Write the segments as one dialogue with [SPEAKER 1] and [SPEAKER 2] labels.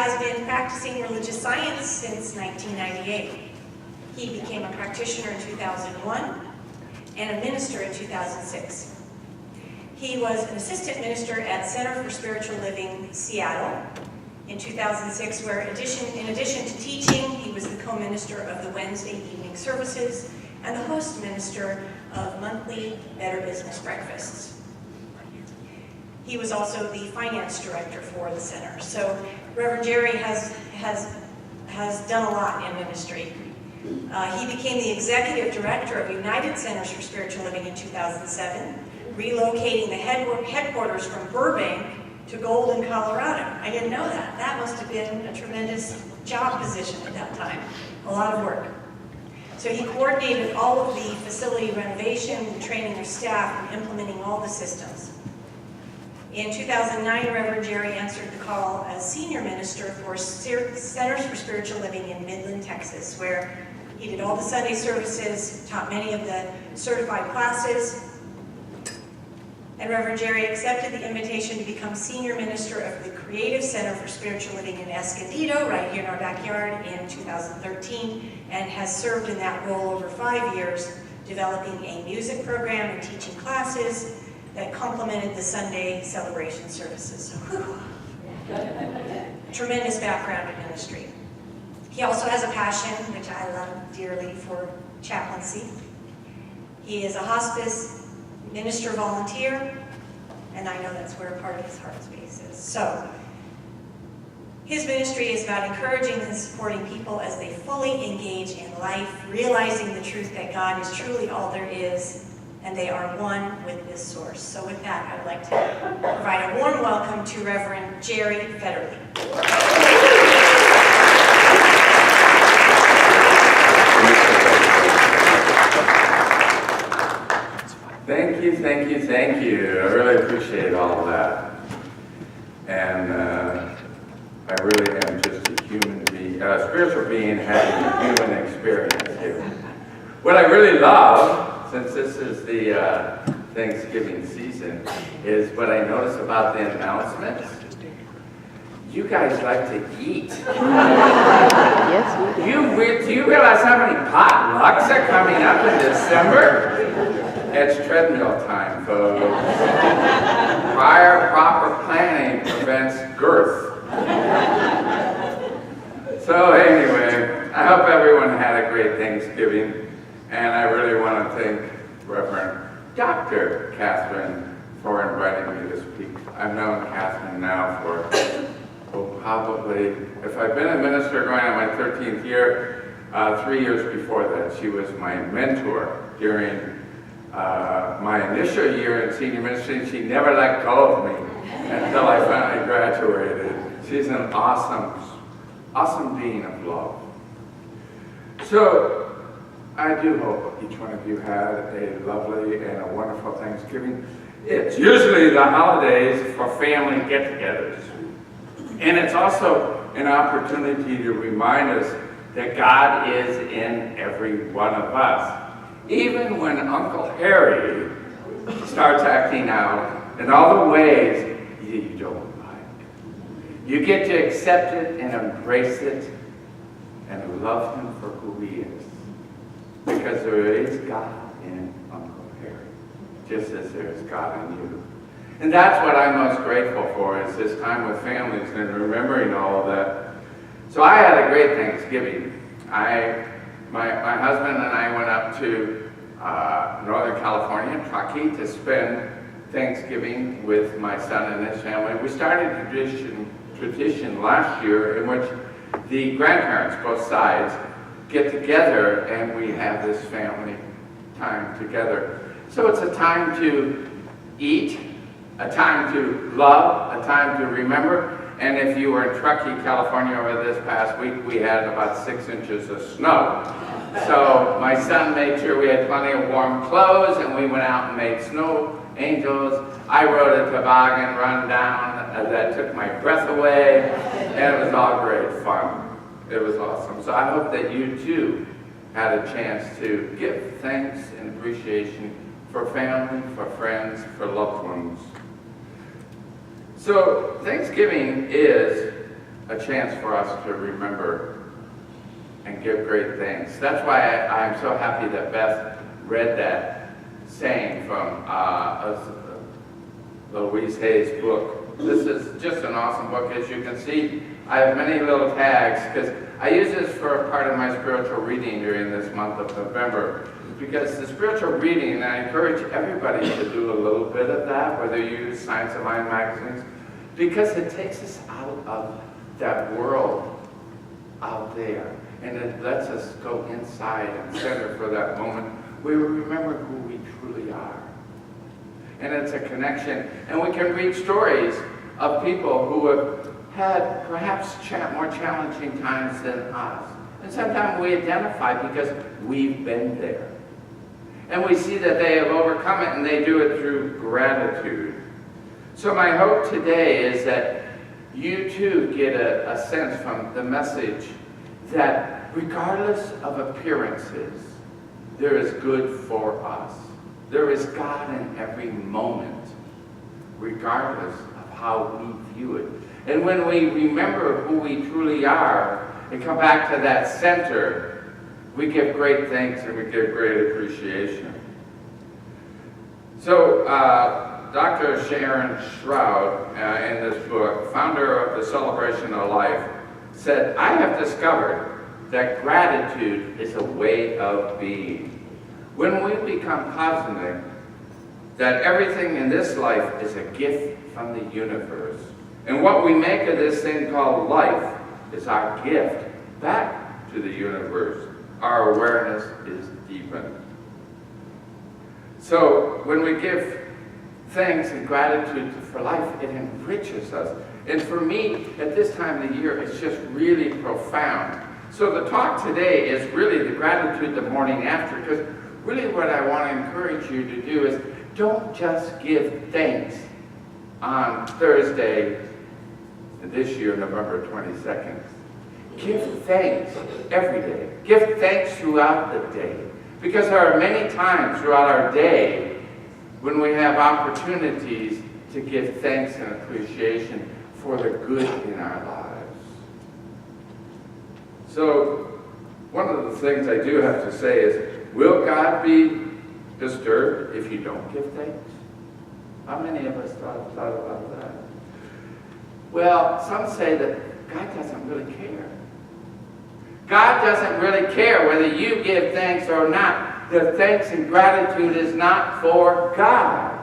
[SPEAKER 1] has been practicing religious science since 1998. He became a practitioner in 2001 and a minister in 2006. He was an assistant minister at Center for Spiritual Living, Seattle, in 2006, where in addition to teaching, he was the co-minister of the Wednesday evening services and the host minister of monthly Better Business breakfasts. He was also the finance director for the center. So Reverend Jerry has done a lot in ministry. He became the executive director of United Centers for Spiritual Living in 2007, relocating the headquarters from Burbank to Golden, Colorado. I didn't know that. That must have been a tremendous job position at that time. A lot of work. So he coordinated all of the facility renovation, the training of staff, and implementing all the systems. In 2009, Reverend Jerry answered the call as senior minister for Centers for Spiritual Living in Midland, Texas, where he did all the Sunday services, taught many of the certified classes, and Reverend Jerry accepted the invitation to become senior minister of the Creative Center for Spiritual Living in Escondido, right here in our backyard, in 2013, and has served in that role over 5 years, developing a music program and teaching classes that complemented the Sunday celebration services. So, tremendous background in ministry. He also has a passion, which I love dearly, for chaplaincy. He is a hospice minister volunteer, and I know that's where part of his heart space is. So, his ministry is about encouraging and supporting people as they fully engage in life, realizing the truth that God is truly all there is, and they are one with this source. So with that, I would like to provide a warm welcome to Reverend Jerry Fetterly.
[SPEAKER 2] Thank you, thank you, thank you. I really appreciate all of that. And I really am just a human being, a spiritual being having a human experience here. What I really love, since this is the Thanksgiving season, is what I notice about the announcements. You guys like to eat.
[SPEAKER 3] Yes, we do.
[SPEAKER 2] Do you realize how many potlucks are coming up in December? It's treadmill time, folks. Prior proper planning prevents girth. So anyway, I hope everyone had a great Thanksgiving, and I really want to thank Reverend Dr. Catherine for inviting me to speak. I've known Catherine now for, probably, if I've been a minister going on my 13th year, 3 years before that, she was my mentor during my initial year in senior ministry. She never let go of me until I finally graduated. She's an awesome being of love. So I do hope each one of you had a lovely and a wonderful Thanksgiving. It's usually the holidays for family get-togethers. And it's also an opportunity to remind us that God is in every one of us. Even when Uncle Harry starts acting out in all the ways you don't like, you get to accept it and embrace it and love him for who he is. Because there is God in Uncle Harry, just as there is God in you. And that's what I'm most grateful for, is this time with families and remembering all of that. So I had a great Thanksgiving. My husband and I went up to Northern California, Truckee, to spend Thanksgiving with my son and his family. We started a tradition last year in which the grandparents, both sides, get together and we have this family time together. So it's a time to eat, a time to love, a time to remember. And if you were in Truckee, California over this past week, we had about 6 inches of snow. So my son made sure we had plenty of warm clothes, and we went out and made snow angels. I rode a toboggan run down that took my breath away, and it was all great fun. It was awesome. So I hope that you too had a chance to give thanks and appreciation for family, for friends, for loved ones. So Thanksgiving is a chance for us to remember and give great thanks. That's why I'm so happy that Beth read that saying from Louise Hay's book. This is just an awesome book. As you can see, I have many little tags because I use this for a part of my spiritual reading during this month of November. Because the spiritual reading, and I encourage everybody to do a little bit of that, whether you use Science of Mind magazines, because it takes us out of that world out there. And it lets us go inside and center for that moment where we remember who we truly are. And it's a connection. And we can read stories of people who have had perhaps more challenging times than us. And sometimes we identify because we've been there. And we see that they have overcome it, and they do it through gratitude. So my hope today is that you too get a sense from the message that regardless of appearances, there is good for us. There is God in every moment, regardless of how we view it. And when we remember who we truly are and come back to that center, we give great thanks and we give great appreciation. So, Dr. Sharon Shroud, in this book, founder of the Celebration of Life, said, "I have discovered that gratitude is a way of being. When we become cognizant that everything in this life is a gift from the universe, and what we make of this thing called life is our gift back to the universe, our awareness is deepened." So when we give thanks and gratitude for life, it enriches us. And for me, at this time of the year, it's just really profound. So the talk today is really the gratitude the morning after, because really what I want to encourage you to do is don't just give thanks on Thursday this year, November 22nd. Give thanks every day. Give thanks throughout the day. Because there are many times throughout our day when we have opportunities to give thanks and appreciation for the good in our lives. So, one of the things I do have to say is, will God be disturbed if you don't give thanks? How many of us thought about that? Well, some say that God doesn't really care. God doesn't really care whether you give thanks or not. The thanks and gratitude is not for God.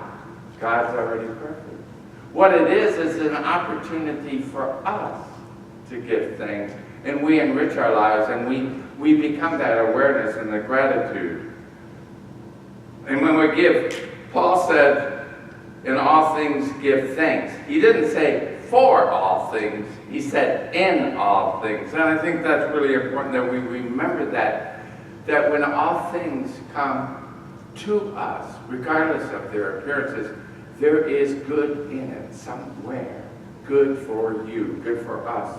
[SPEAKER 2] God's already perfect. What it is an opportunity for us to give thanks, and we enrich our lives, and we become that awareness and the gratitude. And when we give, Paul said, in all things give thanks. He didn't say for all things, he said in all things. And I think that's really important that we remember that when all things come to us, regardless of their appearances, there is good in it somewhere. Good for you, good for us.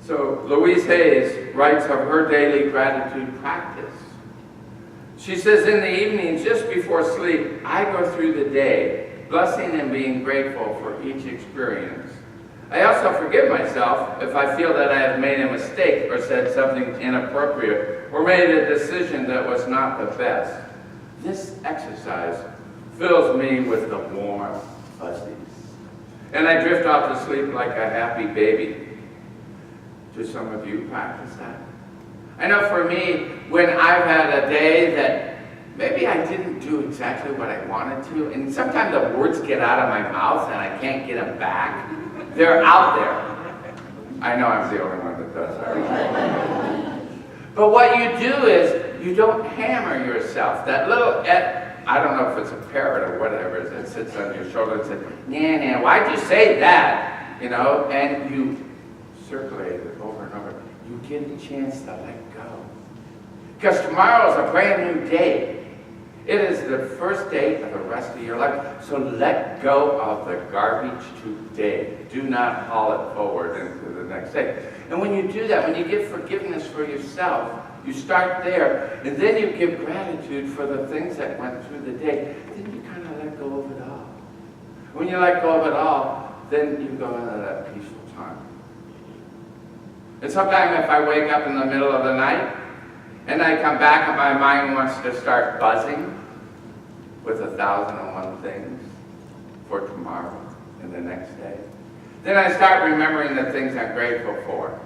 [SPEAKER 2] So Louise Hayes writes of her daily gratitude practice. She says, in the evenings, just before sleep, I go through the day, blessing and being grateful for each experience. I also forgive myself if I feel that I have made a mistake or said something inappropriate or made a decision that was not the best. This exercise fills me with the warm fuzzies, and I drift off to sleep like a happy baby. Do some of you practice that? I know for me, when I've had a day that maybe I didn't do exactly what I wanted to, and sometimes the words get out of my mouth and I can't get them back. They're out there. I know I'm the only one that does that. But what you do is, you don't hammer yourself. That little, I don't know if it's a parrot or whatever that sits on your shoulder and says, nah, why'd you say that? You know, and you circulate it over and over. You get a chance to let go. Because tomorrow is a brand new day. It is the first day of the rest of your life. So let go of the garbage today. Do not haul it forward into the next day. And when you do that, when you give forgiveness for yourself, you start there, and then you give gratitude for the things that went through the day. Then you kind of let go of it all. When you let go of it all, then you go into that peaceful time. And sometimes if I wake up in the middle of the night and I come back and my mind wants to start buzzing with 1,001 things for tomorrow and the next day, then I start remembering the things I'm grateful for.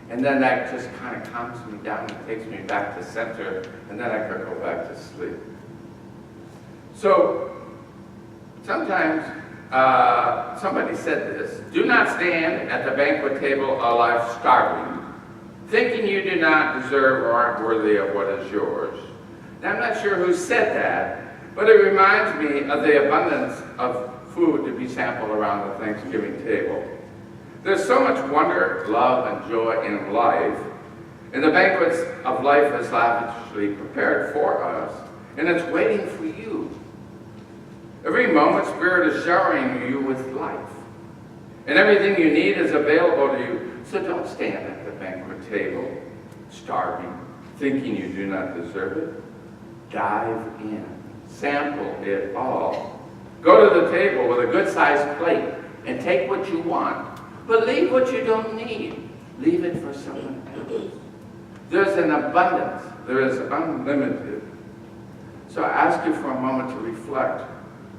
[SPEAKER 2] And then that just kind of calms me down and takes me back to center, and then I can go back to sleep. So sometimes somebody said this: do not stand at the banquet table of life starving, thinking you do not deserve or aren't worthy of what is yours. Now, I'm not sure who said that, but it reminds me of the abundance of food to be sampled around the Thanksgiving table. There's so much wonder, love, and joy in life, and the banquets of life is lavishly prepared for us, and it's waiting for you. Every moment, Spirit is showering you with life, and everything you need is available to you. So don't stand at the banquet table, starving, thinking you do not deserve it. Dive in, sample it all. Go to the table with a good-sized plate and take what you want. But leave what you don't need. Leave it for someone else. There's an abundance. There is unlimited. So I ask you for a moment to reflect.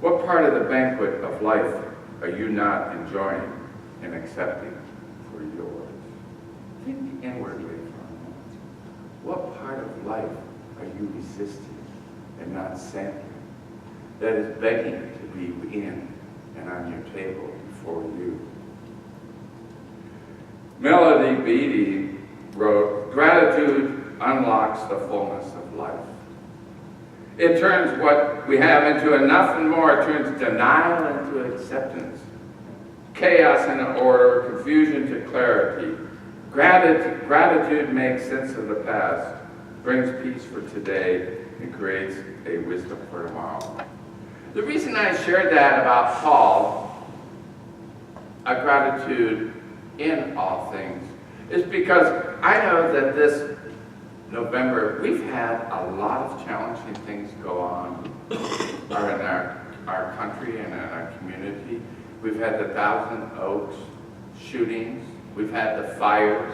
[SPEAKER 2] What part of the banquet of life are you not enjoying and accepting for yours? Think inwardly for a moment. What part of life are you resisting and not sampling that is begging to be in and on your table before you? Melody Beattie wrote, "Gratitude unlocks the fullness of life. It turns what we have into enough and more. It turns denial into acceptance, chaos into order, confusion to clarity. Gratitude makes sense of the past, brings peace for today, and creates a wisdom for tomorrow." The reason I shared that about Paul, a gratitude in all things, is because I know that this November we've had a lot of challenging things go on in our country and in our community. We've had the Thousand Oaks shootings, we've had the fires,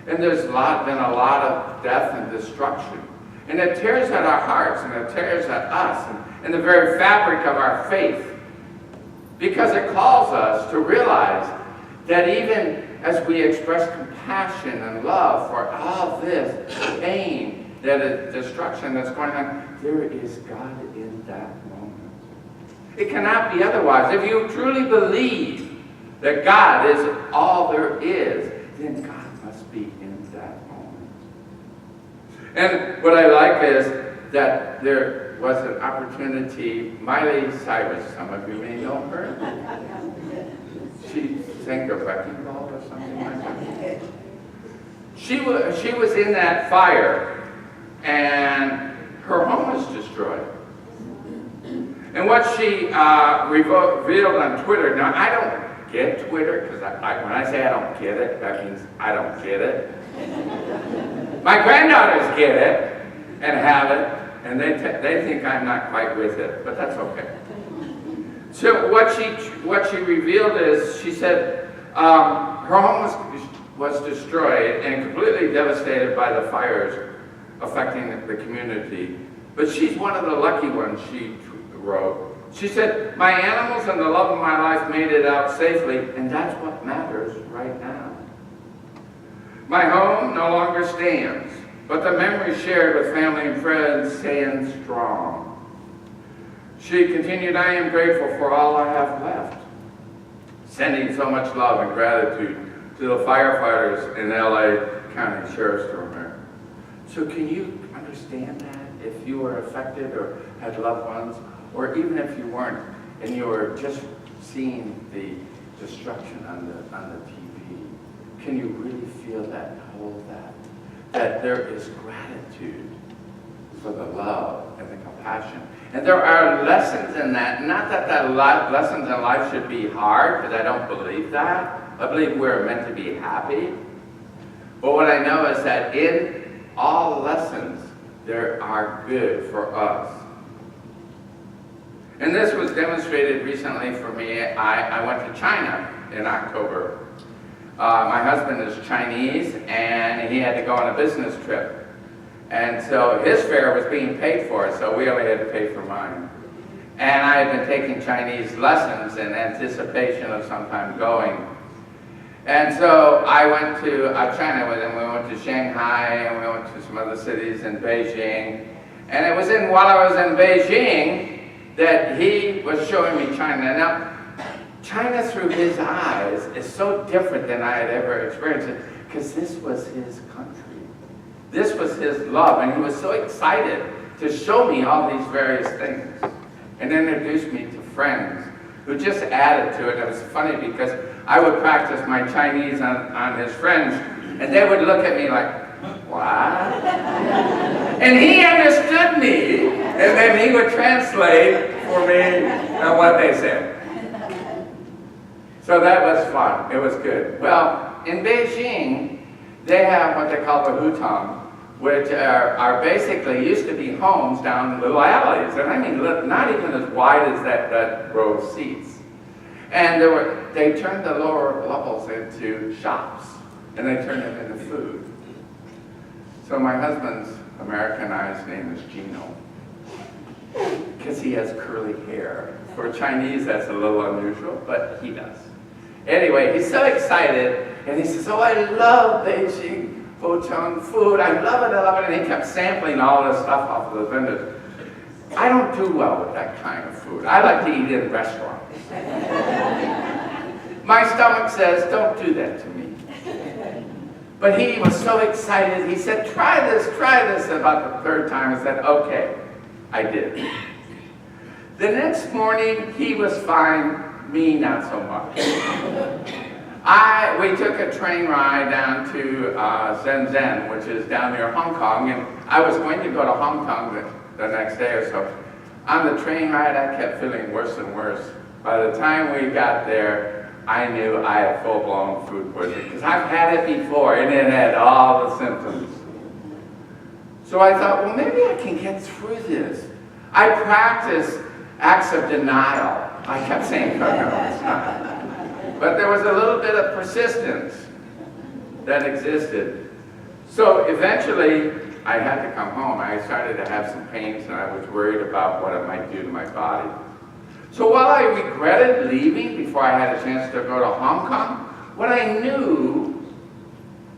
[SPEAKER 2] and there's been a lot of death and destruction. And it tears at our hearts, and it tears at us, and the very fabric of our faith, because it calls us to realize that even as we express compassion and love for all this pain, that is destruction that's going on, there is God in that moment. It cannot be otherwise. If you truly believe that God is all there is, then God must be in that moment. And what I like is that there was an opportunity. Miley Cyrus, some of you may know her. She sang the wrecking ball or something like that. She was in that fire, and her home was destroyed. And what she revealed on Twitter, now I don't get Twitter, because when I say I don't get it, that means I don't get it. My granddaughters get it and have it, and they think I'm not quite with it, but that's okay. So what she revealed is, she said her home was destroyed and completely devastated by the fires affecting the community. But she's one of the lucky ones, she wrote. She said, "My animals and the love of my life made it out safely, and that's what matters right now. My home no longer stands, but the memories shared with family and friends stand strong." She continued, "I am grateful for all I have left." Sending so much love and gratitude to the firefighters in LA County Sheriff's Department. So can you understand that if you were affected or had loved ones, or even if you weren't, and you were just seeing the destruction on the TV, can you really feel that and hold that? That there is gratitude for the love and the compassion. And there are lessons in that. Not that lessons in life should be hard, because I don't believe that. I believe we're meant to be happy. But what I know is that in all lessons, there are good for us. And this was demonstrated recently for me. I went to China in October. My husband is Chinese, and he had to go on a business trip. And so his fare was being paid for, so we only had to pay for mine. And I had been taking Chinese lessons in anticipation of sometime going. And so I went to China with him. We went to Shanghai, and we went to some other cities in Beijing. And it was while I was in Beijing that he was showing me China. Now, China through his eyes is so different than I had ever experienced it, because this was his country. This was his love, and he was so excited to show me all these various things and introduce me to friends who just added to it. It was funny because I would practice my Chinese on his friends, and they would look at me like, what? And he understood me, and then he would translate for me what they said. So that was fun. It was good. Well, in Beijing, they have what they call the hutong, which are basically used to be homes down little alleys. And I mean, not even as wide as that row of seats. And they turned the lower levels into shops, and they turned it into food. So my husband's Americanized name is Gino, because he has curly hair. For Chinese, that's a little unusual, but he does. Anyway, he's so excited, and he says, oh, I love Beijing Bochong food. I love it, I love it. And he kept sampling all this stuff off of the vendors. I don't do well with that kind of food. I like to eat in restaurants. My stomach says, don't do that to me. But he was so excited. He said, try this, about the third time. I said, okay, I did. The next morning, he was fine. Me, not so much. We took a train ride down to Shenzhen, which is down near Hong Kong, and I was going to go to Hong Kong the next day or so. On the train ride, I kept feeling worse and worse. By the time we got there, I knew I had full-blown food poisoning, because I've had it before, and it had all the symptoms. So I thought, well, maybe I can get through this. I practiced acts of denial. I kept saying, no, it's not. But there was a little bit of persistence that existed. So eventually, I had to come home. I started to have some pains, and I was worried about what it might do to my body. So while I regretted leaving before I had a chance to go to Hong Kong, what I knew,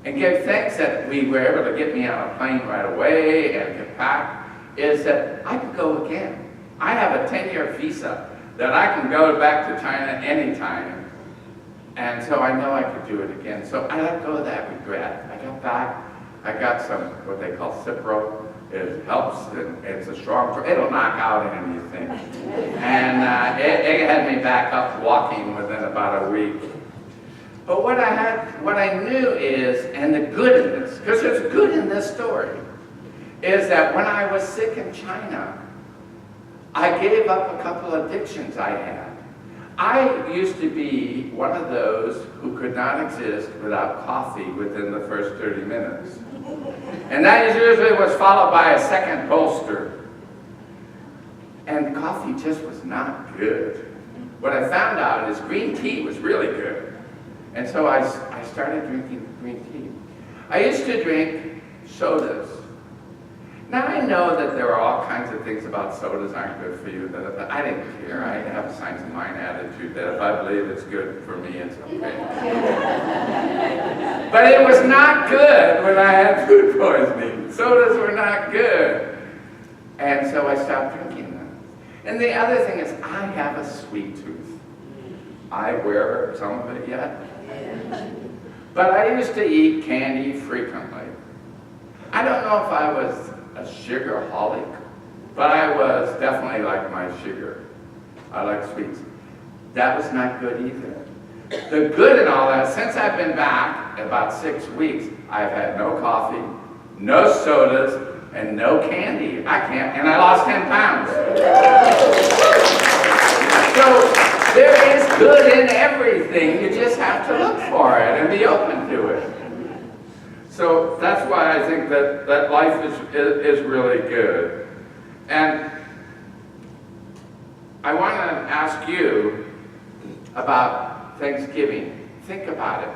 [SPEAKER 2] and gave thanks that we were able to get me on a plane right away and get back, is that I could go again. I have a 10-year visa that I can go back to China anytime. And so I know I could do it again. So I let go of that regret. I got back, I got some, what they call Cipro. It helps, it's a strong, it'll knock out anything. And it had me back up walking within about a week. But what I knew is, and the good in this, because there's good in this story, is that when I was sick in China, I gave up a couple of addictions I had. I used to be one of those who could not exist without coffee within the first 30 minutes. And that usually was followed by a second bolster. And coffee just was not good. What I found out is green tea was really good. And so I started drinking green tea. I used to drink sodas. Now I know that there are all kinds of things about sodas aren't good for you, but I didn't care. I have a science of mind attitude that if I believe it's good for me, it's okay. But it was not good when I had food poisoning. Sodas were not good. And so I stopped drinking them. And the other thing is, I have a sweet tooth. I wear some of it yet. But I used to eat candy frequently. I don't know if I was a sugarholic, but I was definitely like my sugar. I like sweets. That was not good either. The good in all that, since I've been back about 6 weeks, I've had no coffee, no sodas, and no candy. I can't, and I lost 10 pounds. So there is good in everything. You just have to look for it and be open to it. So that's why I think that life is really good. And I want to ask you about Thanksgiving. Think about it.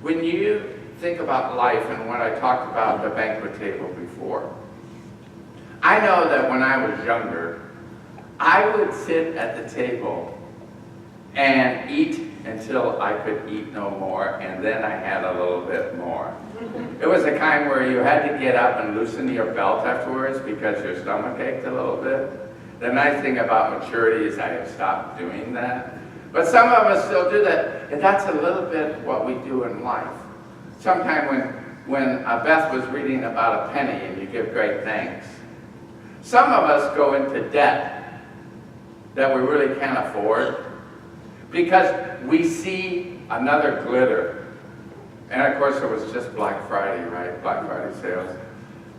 [SPEAKER 2] when you think about life and when I talked about the banquet table before, I know that when I was younger, I would sit at the table and eat until I could eat no more, and then I had a little bit more. It was a kind where you had to get up and loosen your belt afterwards because your stomach ached a little bit. The nice thing about maturity is I have stopped doing that. But some of us still do that, and that's a little bit what we do in life. Sometime when Beth was reading about a penny and you give great thanks, some of us go into debt that we really can't afford because we see another glitter. And of course it was just Black Friday, right? Black Friday sales.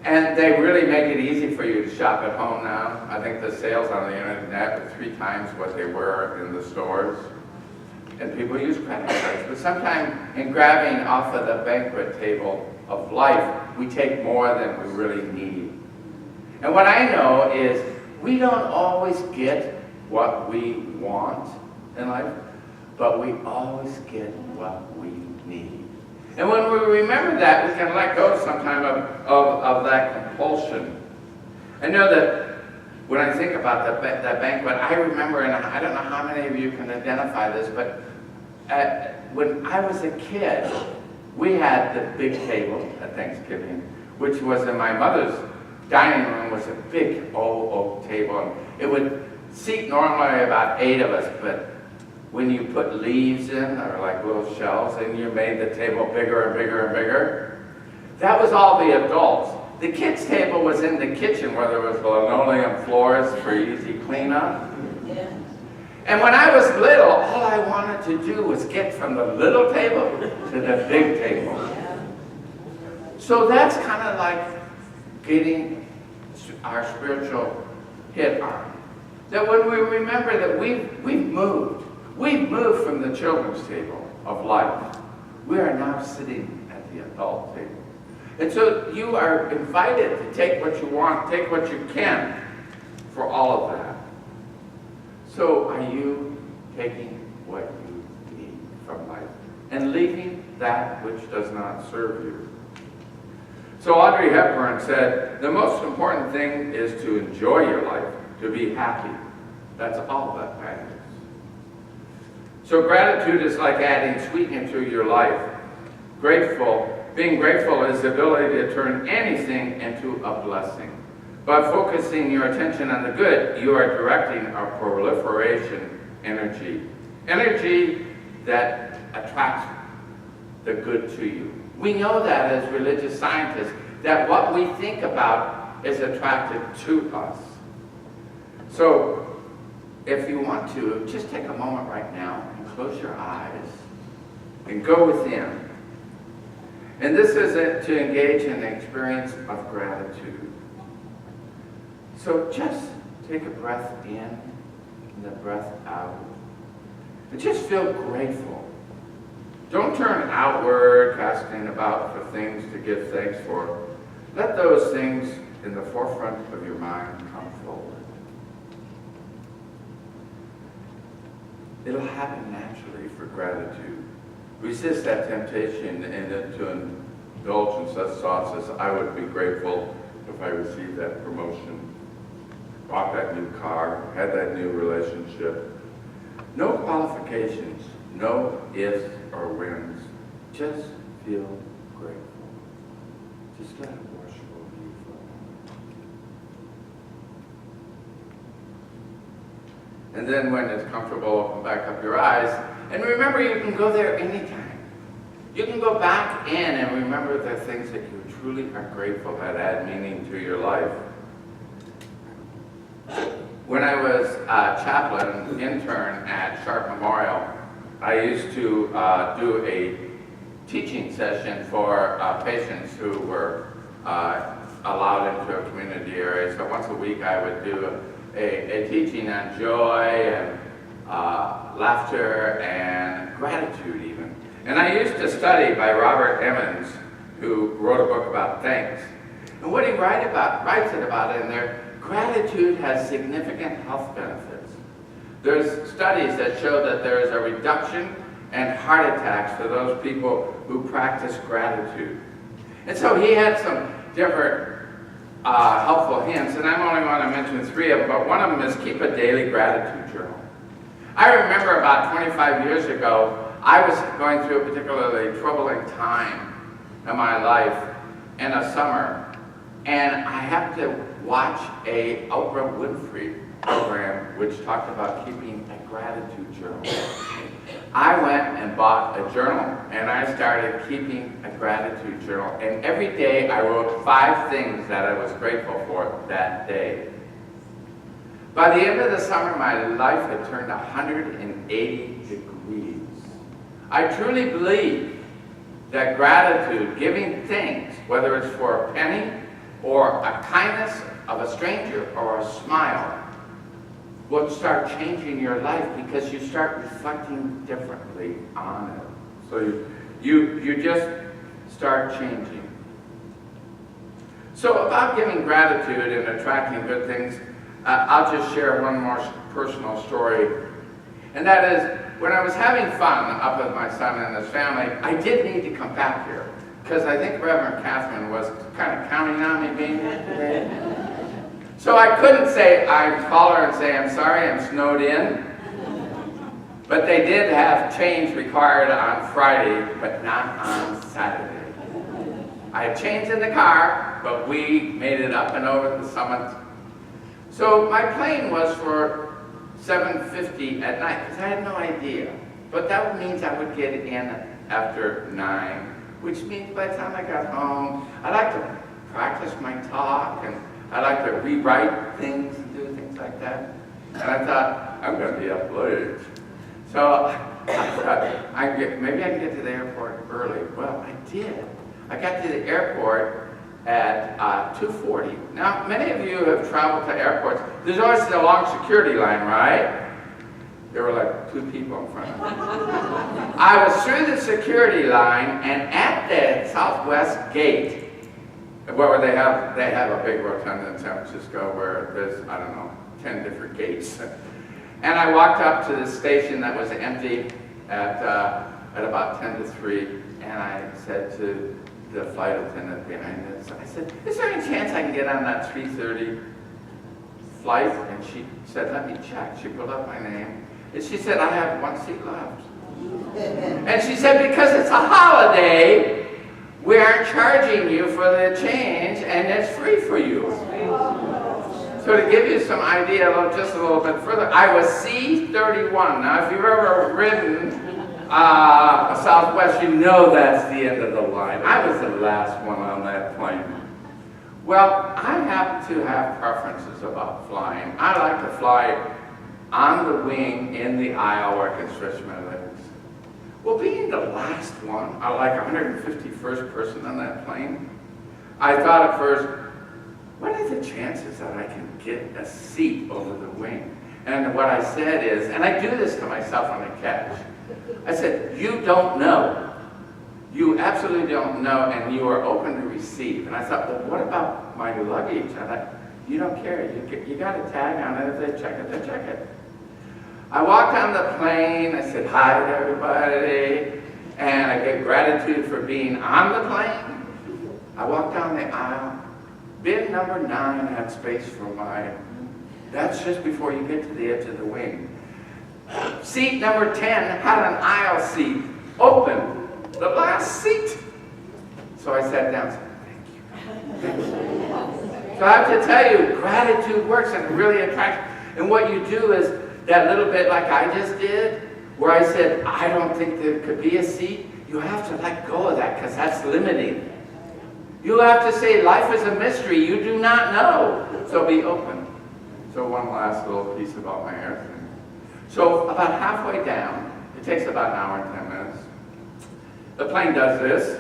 [SPEAKER 2] And they really make it easy for you to shop at home now. I think the sales on the internet are 3 times what they were in the stores. And people use credit cards. But sometimes in grabbing off of the banquet table of life, we take more than we really need. And what I know is we don't always get what we want in life, but we always get what we need. And when we remember that, we can let go sometime of that compulsion. I know that when I think about that banquet, I remember, and I don't know how many of you can identify this, but when I was a kid, we had the big table at Thanksgiving, which was in my mother's dining room, was a big old oak table. And it would seat normally about 8 of us, but when you put leaves in, or like little shelves, and you made the table bigger and bigger and bigger, that was all the adults. The kids' table was in the kitchen where there was linoleum floors for easy cleanup. Yeah. And when I was little, all I wanted to do was get from the little table to the big table. So that's kind of like getting our spiritual hit on. That when we remember that we've moved from the children's table of life. We are now sitting at the adult table. And so you are invited to take what you want, take what you can for all of that. So are you taking what you need from life and leaving that which does not serve you? So Audrey Hepburn said, the most important thing is to enjoy your life, to be happy. That's all that matters. So gratitude is like adding sweetener to your life. Being grateful is the ability to turn anything into a blessing. By focusing your attention on the good, you are directing a proliferation energy. Energy that attracts the good to you. We know that as religious scientists, that what we think about is attracted to us. So, if you want to, just take a moment right now and close your eyes and go within. And this is it, to engage in an experience of gratitude. So just take a breath in and a breath out. And just feel grateful. Don't turn outward, casting about for things to give thanks for. Let those things in the forefront of your mind come forward. It'll happen naturally for gratitude. Resist that temptation and to indulge in such thoughts as, I would be grateful if I received that promotion, bought that new car, had that new relationship. No qualifications, no ifs or whens. Just feel grateful. Just let it wash over you for a moment. And then when it's comfortable, open back up your eyes. And remember, you can go there anytime. You can go back in and remember the things that you truly are grateful that add meaning to your life. When I was a chaplain intern at Sharp Memorial, I used to do a teaching session for patients who were allowed into a community area. So once a week I would do a teaching on joy and laughter and gratitude even. And I used to study by Robert Emmons, who wrote a book about thanks. And what he writes about in there, gratitude has significant health benefits. There's studies that show that there is a reduction and heart attacks for those people who practice gratitude. And so he had some different helpful hints, and I'm only going to mention 3 of them, but one of them is keep a daily gratitude journal. I remember about 25 years ago, I was going through a particularly troubling time in my life in a summer, and I happened to watch a Oprah Winfrey program which talked about keeping a gratitude journal. I went and bought a journal, and I started keeping a gratitude journal, and every day I wrote 5 things that I was grateful for that day. By the end of the summer, my life had turned 180 degrees. I truly believe that gratitude, giving things, whether it's for a penny or a kindness of a stranger or a smile, will start changing your life because you start reflecting differently on it. So you just start changing. So about giving gratitude and attracting good things, I'll just share one more personal story. And that is, when I was having fun up with my son and his family, I did need to come back here, because I think Reverend Catherine was kind of counting on me being here today. So I couldn't say, I'd call her and say, I'm sorry, I'm snowed in. But they did have change required on Friday, but not on Saturday. I had change in the car, but we made it up and over the summit. So my plane was for 7:50 at night, because I had no idea. But that means I would get in after 9, which means by the time I got home, I like to practice my talk, and I like to rewrite things and do things like that. And I thought, I'm going to be up late. So I thought, maybe I can get to the airport early. Well, I did. I got to the airport at 2:40. Now, many of you have traveled to airports. There's always a long security line, right? There were like 2 people in front of me. I was through the security line, and at the Southwest gate, where they have a big rotunda in San Francisco where there's, I don't know, 10 different gates. And I walked up to the station that was empty at about 10 to 3, and I said to the flight attendant behind us, I said, is there any chance I can get on that 3:30 flight? And she said, let me check. She pulled up my name, and she said, I have 1 seat left. And she said, because it's a holiday, we aren't charging you for the change, and it's free for you. So to give you some idea, just a little bit further, I was C31. Now, if you've ever ridden Southwest, you know that's the end of the line. I was the last one on that plane. Well, I happen to have preferences about flying. I like to fly on the wing, in the aisle, where I can stretch my legs. Well, being the last one, I like 151st person on that plane, I thought at first, what are the chances that I can get a seat over the wing? And what I said is, and I do this to myself on a catch, I said, you don't know. You absolutely don't know, and you are open to receive. And I thought, well, what about my luggage? And I thought, you don't care. You got a tag on it. If they check it, they check it. I walked on the plane. I said hi to everybody, and I gave gratitude for being on the plane. I walked down the aisle. Bin number 9 had space for mine. That's just before you get to the edge of the wing. Seat number 10 had an aisle seat open, the last seat. So I sat down and said, thank you. So I have to tell you, gratitude works and really attracts. And what you do is that little bit like I just did, where I said, I don't think there could be a seat. You have to let go of that, because that's limiting. You have to say, life is a mystery. You do not know. So be open. So one last little piece about my air thing. So about halfway down, it takes about an hour and 10 minutes. The plane does this.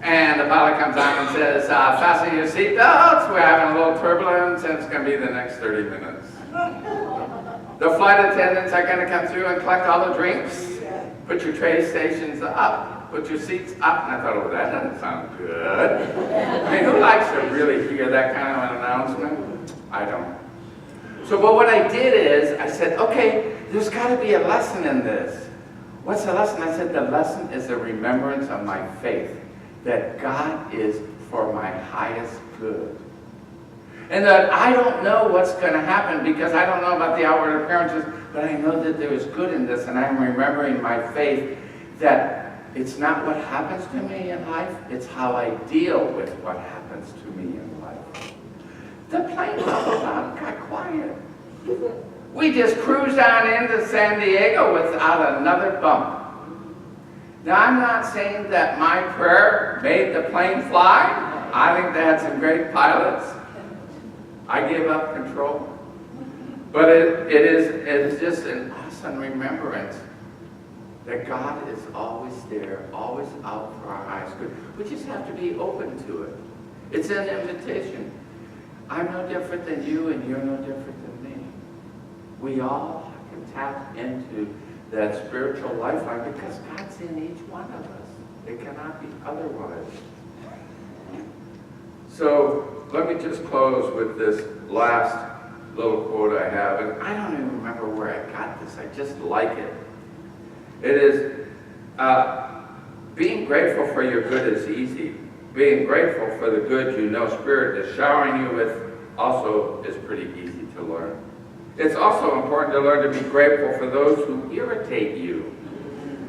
[SPEAKER 2] And the pilot comes on and says, fasten your seatbelts. We're having a little turbulence, and it's going to be the next 30 minutes. The flight attendants are going to come through and collect all the drinks. Put your tray stations up. Put your seats up. And I thought, oh, that doesn't sound good. I mean, who likes to really hear that kind of an announcement? I don't. So, but what I did is, I said, okay, there's got to be a lesson in this. What's the lesson? I said, the lesson is the remembrance of my faith, that God is for my highest good. And that I don't know what's going to happen because I don't know about the outward appearances, but I know that there is good in this, and I'm remembering my faith that it's not what happens to me in life, it's how I deal with what happens to me in life. The plane leveled out and got quiet. We just cruised on into San Diego without another bump. Now, I'm not saying that my prayer made the plane fly. I think they had some great pilots. I gave up control. But it is just an awesome remembrance that God is always there, always out for our highest good. We just have to be open to it. It's an invitation. I'm no different than you, and you're no different than me. We all can tap into that spiritual lifeline because God's in each one of us. It cannot be otherwise. So let me just close with this last little quote I have, and I don't even remember where I got this. I just like it. It is, being grateful for your good is easy. Being grateful for the good you know Spirit is showering you with also is pretty easy to learn. It's also important to learn to be grateful for those who irritate you,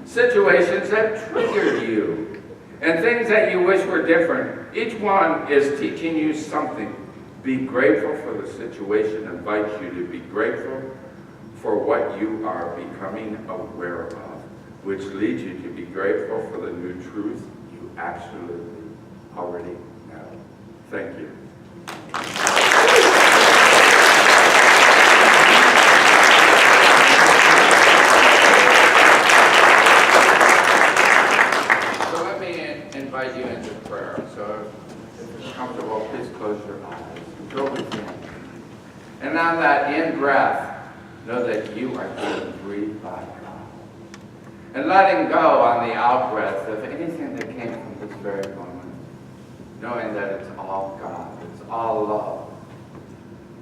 [SPEAKER 2] situations that trigger you, and things that you wish were different. Each one is teaching you something. Be grateful for the situation invites you to be grateful for what you are becoming aware of, which leads you to be grateful for the new truth you absolutely already know. Thank you. So let me invite you into prayer. So if it's comfortable, please close your eyes. Go with me. And on that in-breath, know that you are being breathed by God. And letting go on the out-breath of anything that came from this very moment, knowing that it's all God, it's all love.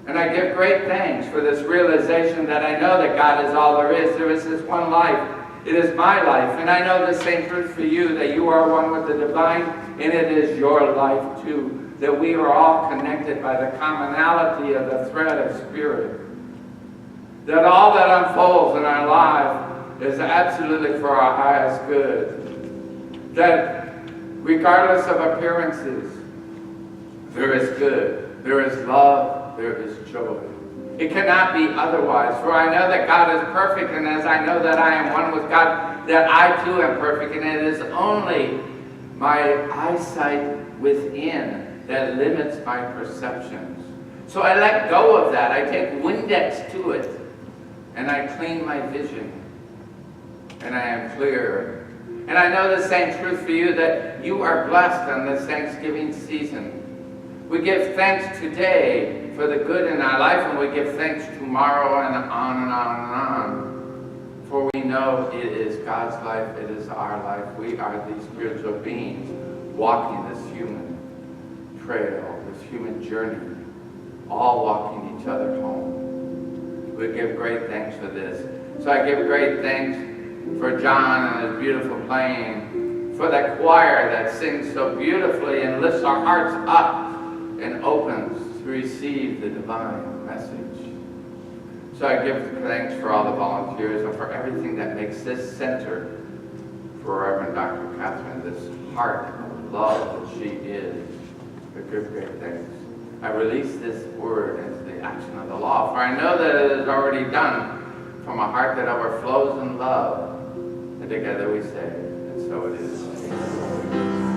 [SPEAKER 2] And I give great thanks for this realization that I know that God is all there is. There is this one life. It is my life. And I know the same truth for you, that you are one with the divine, and it is your life too. That we are all connected by the commonality of the thread of Spirit. That all that unfolds in our life is absolutely for our highest good. That regardless of appearances, there is good, there is love, there is joy. It cannot be otherwise, for I know that God is perfect, and as I know that I am one with God, that I too am perfect, and it is only my eyesight within that limits my perceptions. So I let go of that. I take Windex to it, and I clean my vision, and I am clear. And I know the same truth for you, that you are blessed on this Thanksgiving season. We give thanks today for the good in our life, and we give thanks tomorrow, and on and on and on. For we know it is God's life, it is our life. We are these spiritual beings walking this human trail, this human journey, all walking each other home. We give great thanks for this. So I give great thanks for John and his beautiful playing, for that choir that sings so beautifully and lifts our hearts up and opens to receive the divine message. So I give thanks for all the volunteers and for everything that makes this center for Reverend Dr. Catherine, this heart of love that she is. I give great thanks. I release this word into the action of the law, for I know that it is already done from a heart that overflows in love. And together we say, and so it is.